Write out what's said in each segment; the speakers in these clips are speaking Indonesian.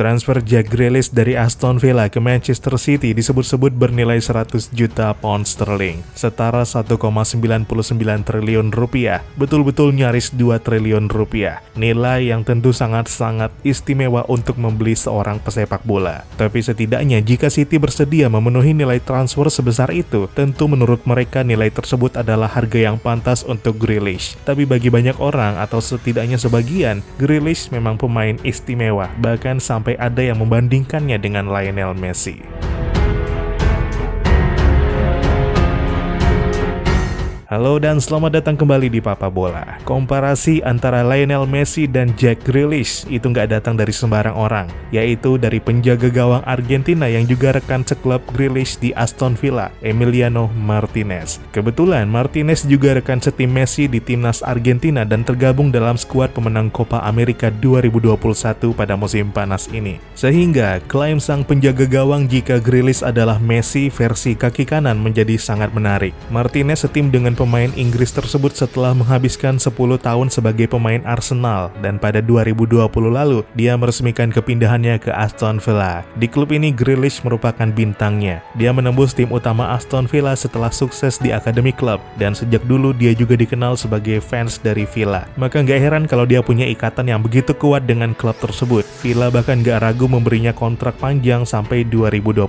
Transfer Jack Grealish dari Aston Villa ke Manchester City disebut-sebut bernilai 100 juta pound sterling, setara 1,99 triliun rupiah, betul-betul nyaris 2 triliun rupiah. Nilai yang tentu sangat-sangat istimewa untuk membeli seorang pesepak bola. Tapi setidaknya jika City bersedia memenuhi nilai transfer sebesar itu, tentu menurut mereka nilai tersebut adalah harga yang pantas untuk Grealish. Tapi bagi banyak orang atau setidaknya sebagian, Grealish memang pemain istimewa, bahkan sampai ada yang membandingkannya dengan Lionel Messi. Halo dan selamat datang kembali di Papa Bola. Komparasi antara Lionel Messi dan Jack Grealish itu nggak datang dari sembarang orang, yaitu dari penjaga gawang Argentina yang juga rekan seklub Grealish di Aston Villa, Emiliano Martinez. Kebetulan Martinez juga rekan setim Messi di timnas Argentina dan tergabung dalam skuad pemenang Copa America 2021 pada musim panas ini. Sehingga klaim sang penjaga gawang jika Grealish adalah Messi versi kaki kanan menjadi sangat menarik. Martinez setim dengan pemain Inggris tersebut setelah menghabiskan 10 tahun sebagai pemain Arsenal, dan pada 2020 lalu dia meresmikan kepindahannya ke Aston Villa. Di klub ini Grealish merupakan bintangnya. Dia menembus tim utama Aston Villa setelah sukses di akademi klub, dan sejak dulu dia juga dikenal sebagai fans dari Villa. Maka nggak heran kalau dia punya ikatan yang begitu kuat dengan klub tersebut. Villa bahkan nggak ragu memberinya kontrak panjang sampai 2025.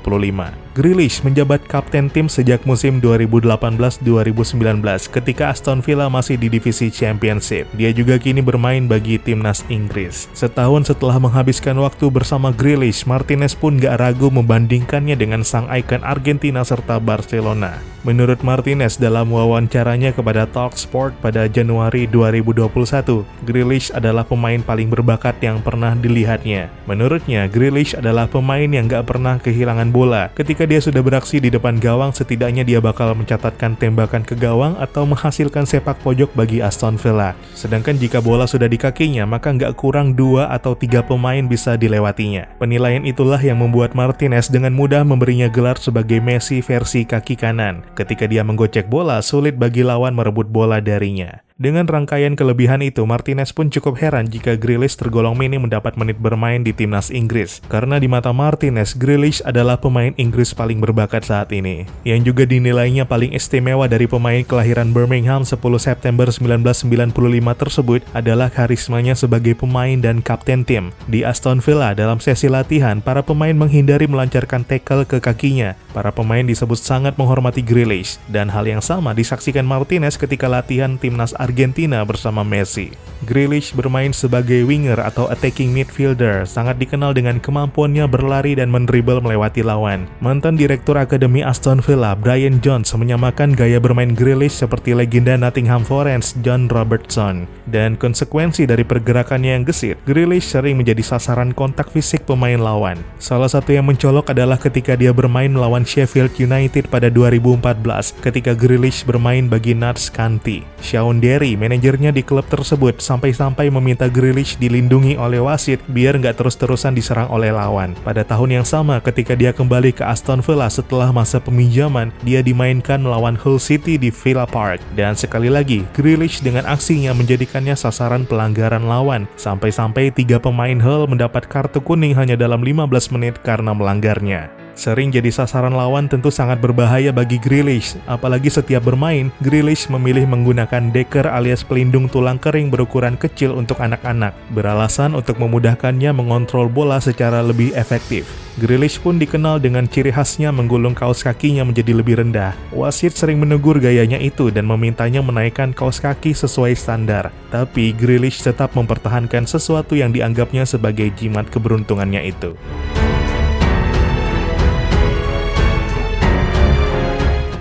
Grealish menjabat kapten tim sejak musim 2018-2019 ketika Aston Villa masih di divisi Championship. Dia juga kini bermain bagi timnas Inggris. Setahun setelah menghabiskan waktu bersama Grealish, Martinez pun gak ragu membandingkannya dengan sang ikon Argentina serta Barcelona. Menurut Martinez dalam wawancaranya kepada Talksport pada Januari 2021, Grealish adalah pemain paling berbakat yang pernah dilihatnya. Menurutnya, Grealish adalah pemain yang gak pernah kehilangan bola. Ketika dia sudah beraksi di depan gawang, setidaknya dia bakal mencatatkan tembakan ke gawang atau menghasilkan sepak pojok bagi Aston Villa. Sedangkan jika bola sudah di kakinya, maka nggak kurang 2 atau 3 pemain bisa dilewatinya. Penilaian itulah yang membuat Martinez dengan mudah memberinya gelar sebagai Messi versi kaki kanan. Ketika dia menggocek bola, sulit bagi lawan merebut bola darinya. Dengan rangkaian kelebihan itu, Martinez pun cukup heran jika Grealish tergolong minim mendapat menit bermain di timnas Inggris. Karena di mata Martinez, Grealish adalah pemain Inggris paling berbakat saat ini, yang juga dinilainya paling istimewa dari pemain kelahiran Birmingham 10 September 1995 tersebut adalah karismanya sebagai pemain dan kapten tim. Di Aston Villa, dalam sesi latihan, para pemain menghindari melancarkan tackle ke kakinya. Para pemain disebut sangat menghormati Grealish, dan hal yang sama disaksikan Martinez ketika latihan timnas Argentina bersama Messi. Grealish bermain sebagai winger atau attacking midfielder, sangat dikenal dengan kemampuannya berlari dan mendribble melewati lawan. Mantan direktur Akademi Aston Villa, Brian Jones, menyamakan gaya bermain Grealish seperti legenda Nottingham Forest, John Robertson. Dan konsekuensi dari pergerakannya yang gesit, Grealish sering menjadi sasaran kontak fisik pemain lawan. Salah satu yang mencolok adalah ketika dia bermain melawan Sheffield United pada 2014, ketika Grealish bermain bagi Notts County. Sean Derry, manajernya di klub tersebut, sampai-sampai meminta Grealish dilindungi oleh wasit biar nggak terus-terusan diserang oleh lawan. Pada tahun yang sama, ketika dia kembali ke Aston Villa setelah masa peminjaman, dia dimainkan melawan Hull City di Villa Park. Dan sekali lagi, Grealish dengan aksinya menjadikannya sasaran pelanggaran lawan. Sampai-sampai 3 pemain Hull mendapat kartu kuning hanya dalam 15 menit karena melanggarnya. Sering jadi sasaran lawan tentu sangat berbahaya bagi Grealish, apalagi setiap bermain, Grealish memilih menggunakan decker alias pelindung tulang kering berukuran kecil untuk anak-anak, beralasan untuk memudahkannya mengontrol bola secara lebih efektif. Grealish pun dikenal dengan ciri khasnya menggulung kaos kakinya menjadi lebih rendah. Wasit sering menegur gayanya itu dan memintanya menaikkan kaos kaki sesuai standar, tapi Grealish tetap mempertahankan sesuatu yang dianggapnya sebagai jimat keberuntungannya itu.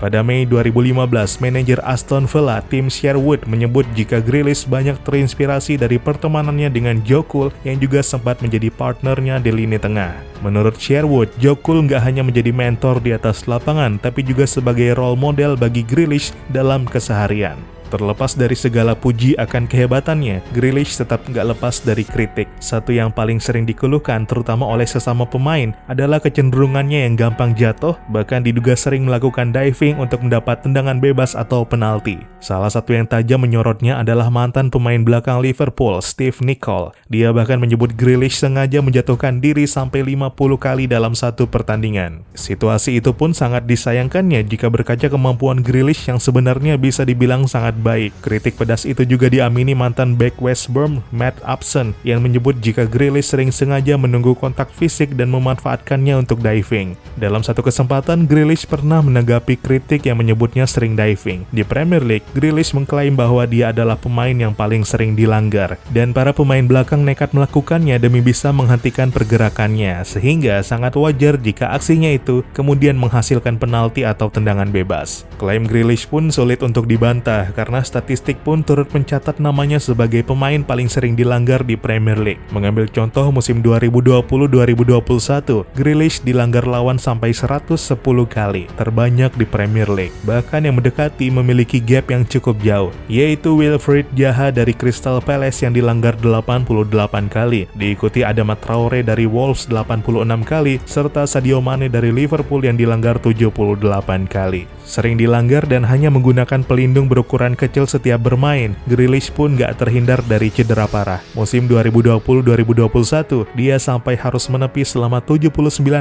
Pada Mei 2015, manajer Aston Villa, Tim Sherwood, menyebut jika Grealish banyak terinspirasi dari pertemanannya dengan Joe Cole yang juga sempat menjadi partnernya di lini tengah. Menurut Sherwood, Joe Cole nggak hanya menjadi mentor di atas lapangan, tapi juga sebagai role model bagi Grealish dalam keseharian. Terlepas dari segala puji akan kehebatannya, Grealish tetap nggak lepas dari kritik. Satu yang paling sering dikeluhkan terutama oleh sesama pemain adalah kecenderungannya yang gampang jatuh, bahkan diduga sering melakukan diving untuk mendapat tendangan bebas atau penalti. Salah satu yang tajam menyorotnya adalah mantan pemain belakang Liverpool, Steve Nicol. Dia bahkan menyebut Grealish sengaja menjatuhkan diri sampai 50 kali dalam satu pertandingan. Situasi itu pun sangat disayangkannya jika berkaca kemampuan Grealish yang sebenarnya bisa dibilang sangat baik. Kritik pedas itu juga diamini mantan bek West Brom, Matt Upson, yang menyebut jika Grealish sering sengaja menunggu kontak fisik dan memanfaatkannya untuk diving. Dalam satu kesempatan, Grealish pernah menanggapi kritik yang menyebutnya sering diving. Di Premier League, Grealish mengklaim bahwa dia adalah pemain yang paling sering dilanggar, dan para pemain belakang nekat melakukannya demi bisa menghentikan pergerakannya, sehingga sangat wajar jika aksinya itu kemudian menghasilkan penalti atau tendangan bebas. Klaim Grealish pun sulit untuk dibantah karena statistik pun turut mencatat namanya sebagai pemain paling sering dilanggar di Premier League. Mengambil contoh musim 2020-2021, Grealish dilanggar lawan sampai 110 kali, terbanyak di Premier League. Bahkan yang mendekati memiliki gap yang cukup jauh, yaitu Wilfried Zaha dari Crystal Palace yang dilanggar 88 kali, diikuti Adama Traore dari Wolves 86 kali, serta Sadio Mane dari Liverpool yang dilanggar 78 kali. Sering dilanggar dan hanya menggunakan pelindung berukuran kecil setiap bermain, Grealish pun gak terhindar dari cedera parah. Musim 2020-2021, dia sampai harus menepi selama 79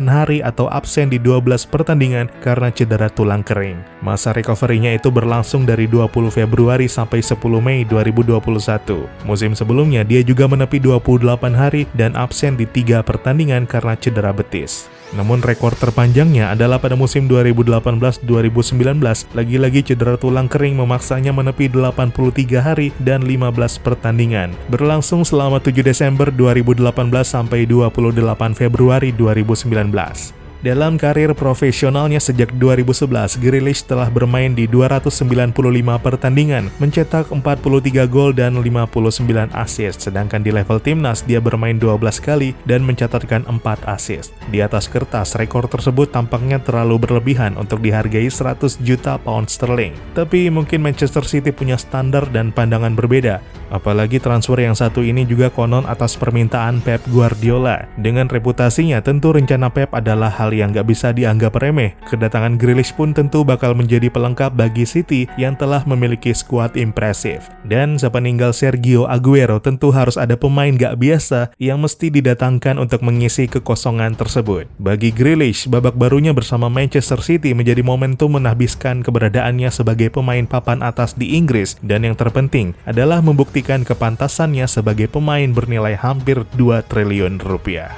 hari atau absen di 12 pertandingan karena cedera tulang kering. Masa recovery-nya itu berlangsung dari 20 Februari sampai 10 Mei 2021. Musim sebelumnya, dia juga menepi 28 hari dan absen di 3 pertandingan karena cedera betis. Namun rekor terpanjangnya adalah pada musim 2018-2019, lagi-lagi cedera tulang kering memaksanya menepi 83 hari dan 15 pertandingan. Berlangsung selama 7 Desember 2018 sampai 28 Februari 2019. Dalam karir profesionalnya sejak 2011, Grealish telah bermain di 295 pertandingan, mencetak 43 gol dan 59 assist. Sedangkan di level timnas, dia bermain 12 kali dan mencatatkan 4 assist. Di atas kertas, rekor tersebut tampaknya terlalu berlebihan untuk dihargai 100 juta pound sterling. Tapi mungkin Manchester City punya standar dan pandangan berbeda. Apalagi transfer yang satu ini juga konon atas permintaan Pep Guardiola. Dengan reputasinya, tentu rencana Pep adalah hal yang gak bisa dianggap remeh. Kedatangan Grealish pun tentu bakal menjadi pelengkap bagi City yang telah memiliki skuad impresif. Dan sepeninggal Sergio Aguero, tentu harus ada pemain gak biasa yang mesti didatangkan untuk mengisi kekosongan tersebut. Bagi Grealish, babak barunya bersama Manchester City menjadi momentum menahbiskan keberadaannya sebagai pemain papan atas di Inggris, dan yang terpenting adalah membuktikan kepantasannya sebagai pemain bernilai hampir 2 triliun rupiah.